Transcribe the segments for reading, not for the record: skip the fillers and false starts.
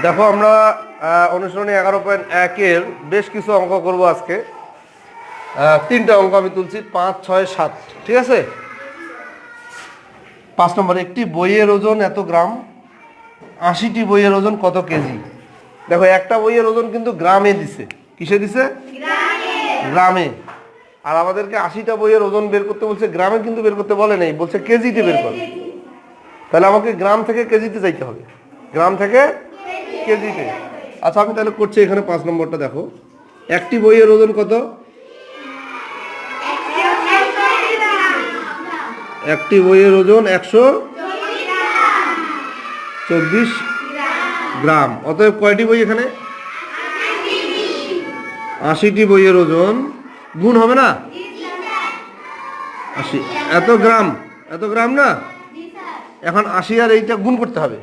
দেখো আমরা অনুশীলনী 11.1-এর বেশ কিছু অঙ্ক করব আজকে। তিনটা অঙ্ক আমি তুলছি, 5, 6, 7। ঠিক আছে। 5 নম্বর, একটি বইয়ের ওজন এত গ্রাম, 80টি বইয়ের ওজন কত কেজি? দেখো একটা বইয়ের ওজন কিন্তু গ্রামে দিছে। কিসে দিছে? গ্রামে। আর আমাদেরকে 80টা বইয়ের ওজন বের করতে বলছে, গ্রামে কিন্তু বের করতে বলে নেই, বলছে কেজিতে বের করো। তাহলে আমাকে গ্রাম থেকে কেজিতে যাইতে হবে, গ্রাম থেকে কেজিতে। আচ্ছা আমি তাহলে করছি এখানে 5 নম্বরটা। দেখো একটি বইয়ের ওজন কত? একটি বইয়ের ওজন 124 গ্রাম। অতএব কয়টি বই এখানে? 80টি বইয়ের ওজন গুণ হবে না? 80 এত গ্রাম, এত গ্রাম না। এখন 80 আর এইটা গুণ করতে হবে।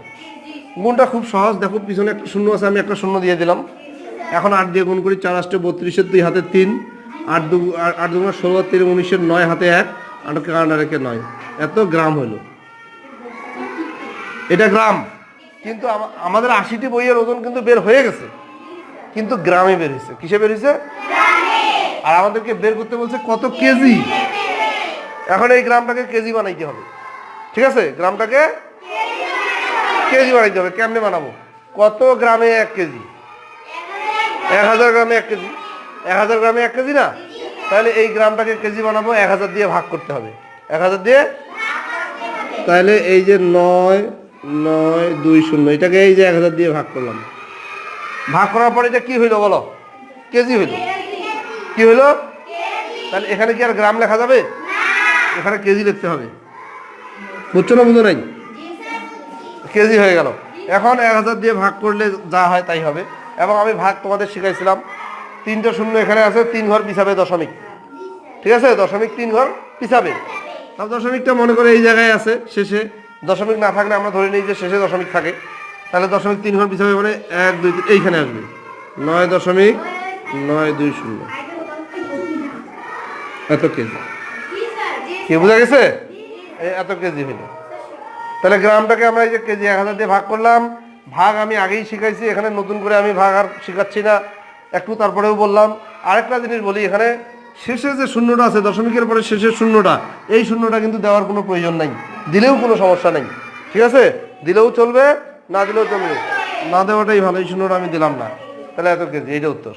গুণটা খুব সহজ। দেখো পিছনে একটা শূন্য আছে, আমি একটা শূন্য দিয়ে দিলাম। এখন 8 দিয়ে গুণ করি। 4 8 32, 2 হাতে 3, 8 2 16, 3 19, 9 হাতে 1, 8 কে 9। এত গ্রাম হলো। এটা গ্রাম। কিন্তু আমাদের 80টি বইয়ের ওজন কিন্তু বের হয়ে গেছে, কিন্তু গ্রামে বের হয়েছে। কিসে বের হয়েছে? আর আমাদেরকে বের করতে বলছে কত কেজি। এখন এই গ্রামটাকে কেজি বানাইতে হবে। ঠিক আছে, গ্রামটাকে কেজি বানাইতে হবে। কেমনে বানাবো? কত গ্রামে 1 কেজি? 1000 গ্রামে 1 কেজি। 1000 গ্রামে 1 কেজি না? তাহলে এই গ্রামটাকে কেজি বানাবো, 1000 দিয়ে ভাগ করতে হবে। 1000 দিয়ে, তাহলে এই যে 9 9 2 0, এটাকে এই যে 1000 দিয়ে ভাগ করলাম। ভাগ করার পরে এটা কি হইলো বলো? কেজি হইলো। কি হইলো? তাহলে এখানে কি আর গ্রাম লেখা যাবে? এখানে কেজি লিখতে হবে। বুঝছো না? বুঝো নাই? কেজি হয়ে গেল। এখন 1000 দিয়ে ভাগ করলে যা হয় তাই হবে। এবং আমি ভাগ তোমাদের শিখাইছিলাম, 3টা শূন্য এখানে আছে, 3 ঘর পিছাবে দশমিক। ঠিক আছে, দশমিক 3 ঘর পিছাবে। তাও দশমিকটা মনে করে এই জায়গায় আছে শেষে। দশমিক না থাকলে আমরা ধরে নিই যে শেষে দশমিক থাকে। তাহলে দশমিক 3 ঘর পিছাবে মানে 1 2 3 এইখানে আসবে 9.920। এত কেজি। কি বোঝা গেছে? এত কেজি হলো। তাহলে গ্রামটাকে আমরা এই যে কেজি 1000 দিয়ে ভাগ করলাম। ভাগ আমি আগেই শিখাইছি, এখানে নতুন করে আমি ভাগ আর শিখাচ্ছি না। একটু তারপরেও বললাম। আরেকটা জিনিস বলি, এখানে শেষে যে শূন্যটা আছে, দশমিকের পরে শেষের শূন্যটা, এই শূন্যটা কিন্তু দেওয়ার কোনো প্রয়োজন নাই, দিলেও কোনো সমস্যা নেই। ঠিক আছে, দিলেও চলবে, না দিলেও চলবে। না দেওয়াটাই ভালো। এই শূন্যটা আমি দিলাম না। তাহলে এত কেজি, এইটা উত্তর।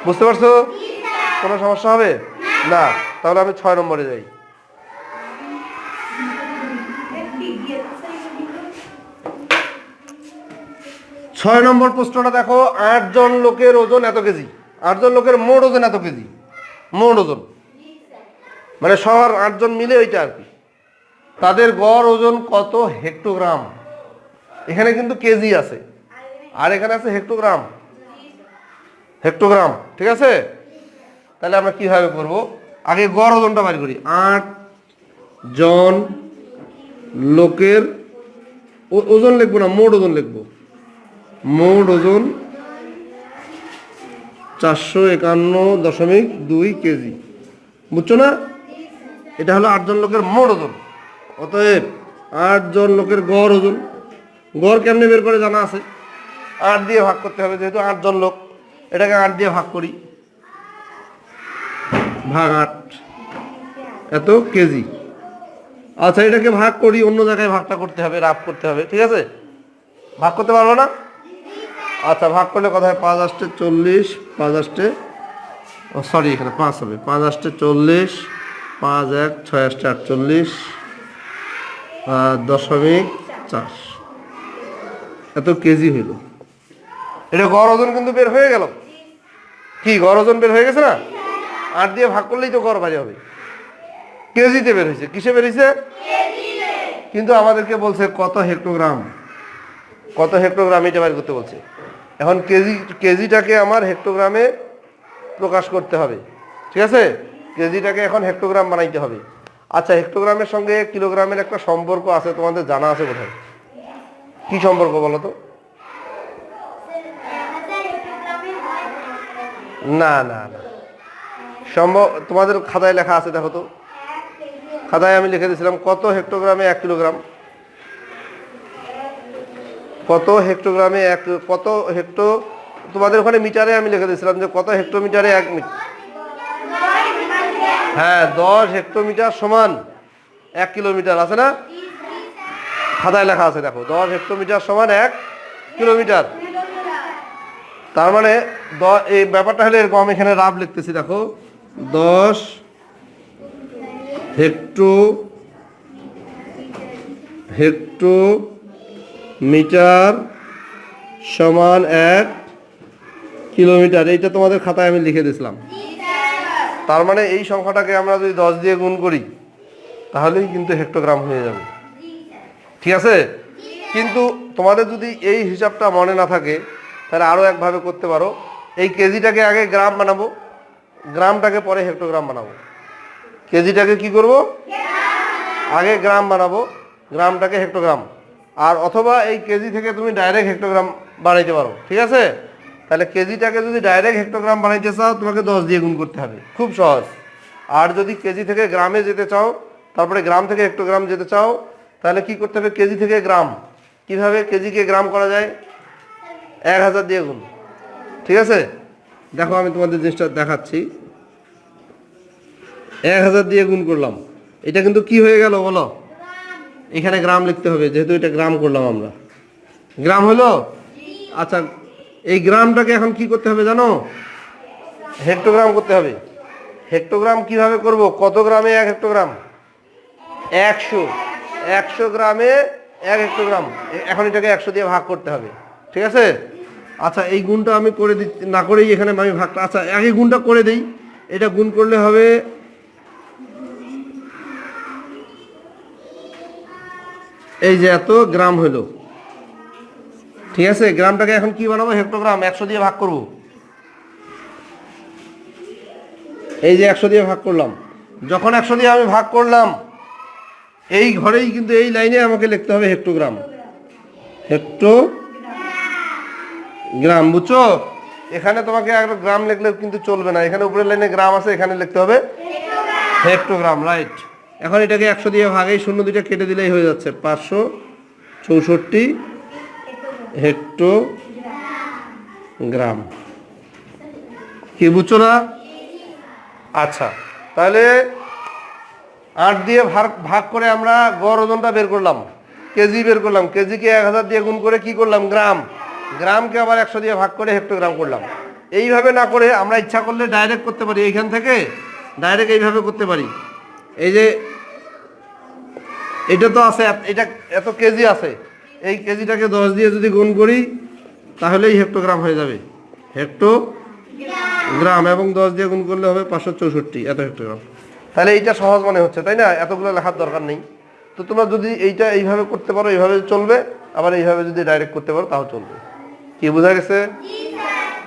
বুঝতে পারছো? কোনো সমস্যা হবে না? তাহলে আমি 6 নম্বরে যাই। 6 নম্বর প্রশ্নটা দেখো। 8 জন লোকের ওজন এত কেজি। 8 জন লোকের মোট ওজন এত কেজি। মোট ওজন মানে সবার 8 জন মিলে ওইটা আর কি। তাদের গড় ওজন কত হেক্টোগ্রাম? এখানে কিন্তু কেজি আছে, আর এখানে আছে হেক্টোগ্রাম। হেক্টোগ্রাম। ঠিক আছে, তাহলে আমরা কিভাবে করব? আগে গড় ওজনটা বের করি। 8 জন লোকের ওজন লিখবো না, মোট ওজন লিখবো। মোট ওজন 451.2 কেজি। বুঝছো না? এটা হলো 8 জন লোকের মোট ওজন। অতএব 8 জন লোকের গড় ওজন। গড় কেমনে বের করে জানা আছে? 8 দিয়ে ভাগ করতে হবে, যেহেতু 8 জন লোক। এটাকে 8 দিয়ে ভাগ করি, ভাগ 8, এত কেজি। আচ্ছা এটাকে ভাগ করি, অন্য জায়গায় ভাগটা করতে হবে, রাফ করতে হবে। ঠিক আছে, ভাগ করতে পারবো না? আচ্ছা ভাগ করলে কথা হয় 5 8 40, 5 8 সরি এখানে 5 হবে। 5 8 40, 5 1 6 8 48, 0.4 এত কেজি হইল। এটা গড় ওজন কিন্তু বের হয়ে গেল। কি গড় ওজন বের হয়ে গেছে না? 8 দিয়ে ভাগ করলেই তো গড় বাড়ি হবে। কেজিতে বের হয়েছে। কিসে বের হয়েছে? কিন্তু আমাদেরকে বলছে কত হেক্টোগ্রাম। কত হেক্টোগ্রাম এটা বের করতে বলছে। এখন কেজিটাকে আমার হেক্টোগ্রামে প্রকাশ করতে হবে। ঠিক আছে, কেজিটাকে এখন হেক্টোগ্রাম বানাইতে হবে। আচ্ছা হেক্টোগ্রামের সঙ্গে কিলোগ্রামের একটা সম্পর্ক আছে, তোমাদের জানা আছে বোধহয়। কি সম্পর্ক বলো তো? না না না, সম্ভব তোমাদের খাতায় লেখা আছে, দেখো তো। খাতায় আমি লিখে দিয়েছিলাম কত হেক্টোগ্রামে 1 কিলোগ্রাম। কত হেক্টোগ্রামে কত হেক্টো, তোমাদের ওখানে মিটারে আমি লিখে দিয়েছিলাম যে কত হেক্টোমিটারে 1 মিটার। হ্যাঁ, 10 হেক্টোমিটার সমান 1 কিলোমিটার, আছে না? খাতায় লেখা আছে, দেখো 10 হেক্টোমিটার সমান 1 কিলোমিটার। তার মানে এই ব্যাপারটা হলে এরকম, আমি এখানে রাব লিখতেছি, দেখো 10 হেক্টোমিটার সমান 1 কিলোমিটার। এইটা তোমাদের খাতায় আমি লিখে দিয়েছিলাম। তার মানে এই সংখ্যাটাকে আমরা যদি 10 দিয়ে গুণ করি তাহলেই কিন্তু হেক্টোগ্রাম হয়ে যাবে, ঠিক আছে? কিন্তু তোমাদের যদি এই হিসাবটা মনে না থাকে তাহলে আরও একভাবে করতে পারো, এই কেজিটাকে আগে গ্রাম বানাবো, গ্রামটাকে পরে হেক্টোগ্রাম বানাবো। কেজিটাকে কি করব, আগে গ্রাম বানাবো, গ্রামটাকে হেক্টোগ্রাম, আর অথবা এই কেজি থেকে তুমি ডাইরেক্ট হেক্টোগ্রাম বানাইতে পারো, ঠিক আছে? তাহলে কেজিটাকে যদি ডাইরেক্ট হেক্টোগ্রাম বানাইতে চাও তোমাকে 10 দিয়ে গুণ করতে হবে, খুব সহজ। আর যদি কেজি থেকে গ্রামে যেতে চাও, তারপরে গ্রাম থেকে হেক্টোগ্রাম যেতে চাও, তাহলে কি করতে হবে, কেজি থেকে গ্রাম। কিভাবে কেজিকে গ্রাম করা যায়? 1000 দিয়ে গুণ, ঠিক আছে? দেখো আমি তোমাদের জিনিসটা দেখাচ্ছি। 1000 দিয়ে গুণ করলাম, এটা কিন্তু কি হয়ে গেল বলো? এখানে গ্রাম লিখতে হবে, যেহেতু এটা গ্রাম করলাম আমরা, গ্রাম হলো। আচ্ছা, এই গ্রামটাকে এখন কি করতে হবে জানো? হেক্টোগ্রাম করতে হবে। হেক্টোগ্রাম কিভাবে করব? কত গ্রামে 1 হেক্টোগ্রাম? 100 গ্রামে 1 হেক্টোগ্রাম। এখন এটাকে 100 দিয়ে ভাগ করতে হবে, ঠিক আছে? আচ্ছা, এই গুণটা আমি করে দিচ্ছি না, করেই এখানে আমি ভাগটা, আচ্ছা একই গুণটা করে দিই। এটা গুণ করলে হবে এই যে এত গ্রাম হলো, ঠিক আছে? গ্রামটাকে এখন কি বানাবো? হেক্টোগ্রাম। 100 দিয়ে ভাগ করব, এই যে 100 দিয়ে ভাগ করলাম। যখন 100 দিয়ে আমি ভাগ করলাম, এই ঘরেই কিন্তু এই লাইনে আমাকে লিখতে হবে হেক্টোগ্রাম, হেক্টোগ্রাম, বুঝছো? এখানে তোমাকে একটা গ্রাম লিখলে কিন্তু চলবে না, এখানে উপরের লাইনে গ্রাম আছে, এখানে লিখতে হবে হেক্টোগ্রাম, রাইট? এখন এটাকে 100 দিয়ে ভাগেই 0 দুইটা কেটে দিলেই হয়ে যাচ্ছে, 564 হেক্টোগ্রাম। কি বুঝছো না? আচ্ছা, তাহলে 8 দিয়ে ভাগ করে আমরা গড় ওজনটা বের করলাম, কেজি বের করলাম। কেজিকে 1000 দিয়ে গুণ করে কি করলাম? গ্রাম। গ্রামকে আবার 100 দিয়ে ভাগ করে হেক্টোগ্রাম করলাম। এইভাবে না করে আমরা ইচ্ছা করলে ডাইরেক্ট করতে পারি, এইখান থেকে ডাইরেক্ট এইভাবে করতে পারি। এই যে এটা তো আছে, এটা এত কেজি আছে, এই কেজিটাকে 10 দিয়ে যদি গুণ করি তাহলেই হেক্টোগ্রাম হয়ে যাবে, হেক্টোগ্রাম। এবং 10 দিয়ে গুণ করলে হবে 564 এত হেক্টোগ্রাম। তাহলে এইটা সহজ মনে হচ্ছে, তাই না? এতগুলো লেখার দরকার নেই। তো তোমরা যদি এইটা এইভাবে করতে পারো, এইভাবে চলবে, আবার এইভাবে যদি ডাইরেক্ট করতে পারো তাও চলবে। কি বোঝা গেছে?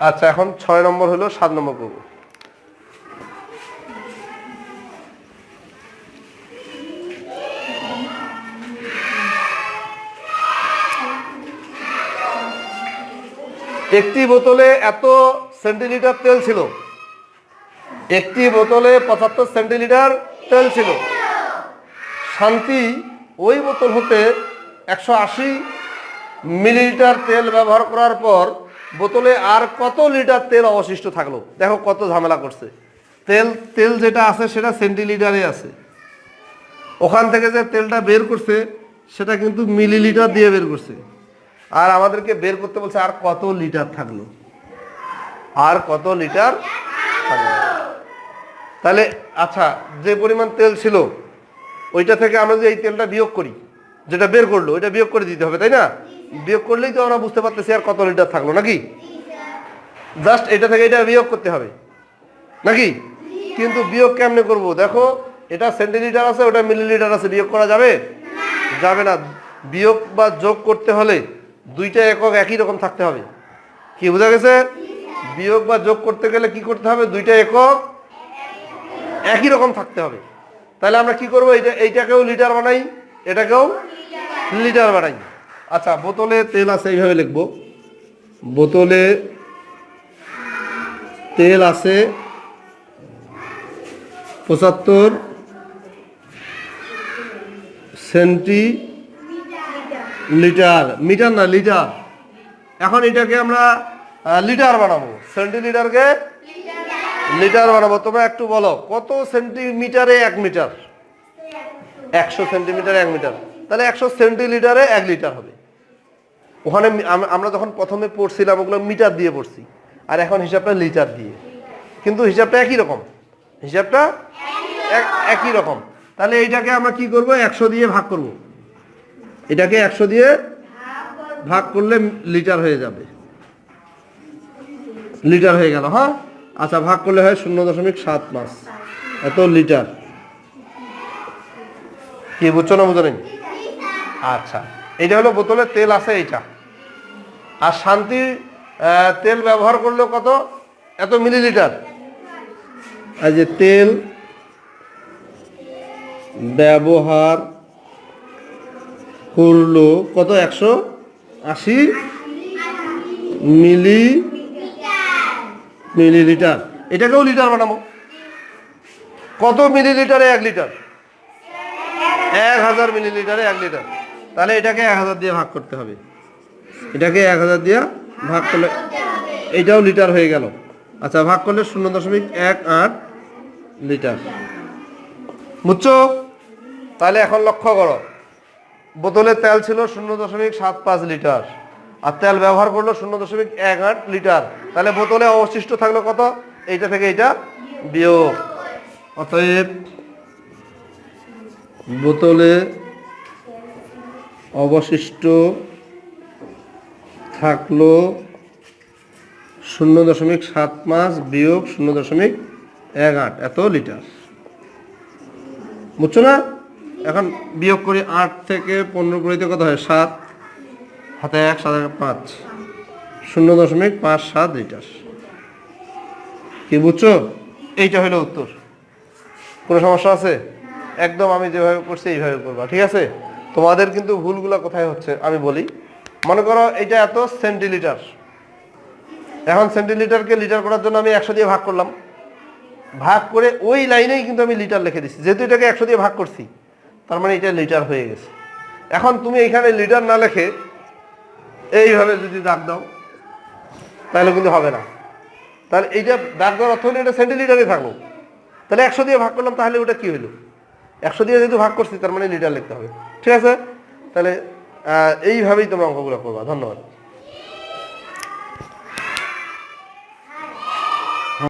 আচ্ছা, এখন 6 নম্বর হলো, 7 নম্বর করবো। একটি বোতলে এত সেন্টিলিটার তেল ছিল, একটি বোতলে 75 সেন্টিলিটার তেল ছিল। শান্তি ওই বোতল হতে 180 মিলিলিটার তেল ব্যবহার করার পর বোতলে আর কত লিটার তেল অবশিষ্ট থাকলো? দেখো কত ঝামেলা করছে। তেল যেটা আছে সেটা সেন্টিলিটারে আছে, ওখান থেকে যে তেলটা বের করছে সেটা কিন্তু মিলিলিটার দিয়ে বের করছে। আর আমাদেরকে বের করতে বলছে আর কত লিটার থাকলো, আর কত লিটার থাকলো। তাহলে আচ্ছা, যে পরিমাণ তেল ছিল ওইটা থেকে আমরা যদি এই তেলটা বিয়োগ করি, যেটা বের করলো ওইটা বিয়োগ করে দিতে হবে, তাই না? বিয়োগ করলেই তো আমরা বুঝতে পারতেছি আর কত লিটার থাকলো, নাকি? জাস্ট এটা থেকে এটা বিয়োগ করতে হবে, নাকি? কিন্তু বিয়োগ কেমনে করব? দেখো, এটা সেন্টিলিটার আছে, ওটা মিলিলিটার আছে, বিয়োগ করা যাবে? যাবে না। বিয়োগ বা যোগ করতে হলে দুইটা একক একই রকম থাকতে হবে। কি বোঝা গেছে? বিয়োগ বা যোগ করতে গেলে কি করতে হবে? দুইটা একক একই রকম থাকতে হবে। তাহলে আমরা কি করব? এইটাকেও লিটার বানাই, এটাকেও লিটার বানাই। আচ্ছা, বোতলে তেল আছে, এইভাবে লিখবো, বোতলে তেল আছে 75 সেন্টিলিটার, মিটার না লিটার, এখন এটাকে আমরা লিটার বানাবো, সেন্টিলিটারকে লিটার বানাবো। তোমরা একটু বলো কত সেন্টিমিটারে 1 মিটার? 100 সেন্টিমিটারে 1 মিটার, তাহলে 100 সেন্টিলিটারে 1 লিটার হবে। ওখানে আমরা যখন প্রথমে পড়ছিলাম ওগুলো মিটার দিয়ে পড়ছি, আর এখন হিসাবটা লিটার দিয়ে, কিন্তু হিসাবটা একই রকম, হিসাবটা একই রকম। তাহলে এইটাকে আমরা কি করব, 100 দিয়ে ভাগ করব। এটাকে 100 দিয়ে ভাগ করলে লিটার হয়ে যাবে, লিটার হয়ে গেল। হ্যাঁ, আচ্ছা, ভাগ করলে হয় 0.75 এত লিটার। কি বুঝছো না বুঝো? আচ্ছা, এইটা হলো বোতলে তেল আছে এইটা। আর শান্তি তেল ব্যবহার করলো কত, এত মিলিলিটার। আর যে তেল ব্যবহার করলো কত, 180 মিলিলিটার। এটাকেও লিটার বানাবো। কত মিলিলিটারে 1 লিটার? 1000 মিলিলিটারে 1 লিটার। তাহলে এটাকে 1000 দিয়ে ভাগ করতে হবে। এটাকে 1000 দিয়ে ভাগ করলে এইটাও লিটার হয়ে গেল। আচ্ছা, ভাগ করলে 0.18 লিটার। বুঝছো? তাহলে এখন লক্ষ্য করো, বোতলে তেল ছিল 0.75 লিটার, আর তেল ব্যবহার করলো 0.18 লিটার। তাহলে বোতলে অবশিষ্ট থাকলো কত? এইটা থেকে এইটা বিয়োগ। অতএব বোতলে অবশিষ্ট থাকলো 0.75 বিয়োগ 0.18 এত লিটার। বুঝছো না? এখন বিয়োগ করি, 8 থেকে 15 করিতে কত হয়? 7, হাতে 1, 7 5, 0.57 লিটার। কি বুঝছো? এইটা হলো উত্তর। কোনো সমস্যা আছে? একদম আমি যেভাবে করছি এইভাবে করবা, ঠিক আছে? তোমাদের কিন্তু ভুলগুলো কোথায় হচ্ছে আমি বলি। মনে করো এটা এত সেন্টিলিটার, এখন সেন্টিলিটারকে লিটার করার জন্য আমি 100 দিয়ে ভাগ করলাম, ভাগ করে ওই লাইনেই কিন্তু আমি লিটার লিখে দিচ্ছি। যেহেতু এটাকে 100 দিয়ে ভাগ করছি, তার মানে এটা লিটার হয়ে গেছে। এখন তুমি এখানে লিটার না লিখে এইভাবে যদি দাগ দাও তাহলে কিন্তু হবে না। তাহলে এইটা দাগ দেওয়ার অর্থ হলে এটা সেন্টিলিটারে থাকলো। তাহলে 100 দিয়ে ভাগ করলাম, তাহলে ওটা কি হলো? 100 দিয়ে যেহেতু ভাগ করছি, তার মানে লিটার লিখতে হবে। ঠিক আছে? তাহলে এইভাবেই তোমরা অঙ্কগুলো করবা। ধন্যবাদ।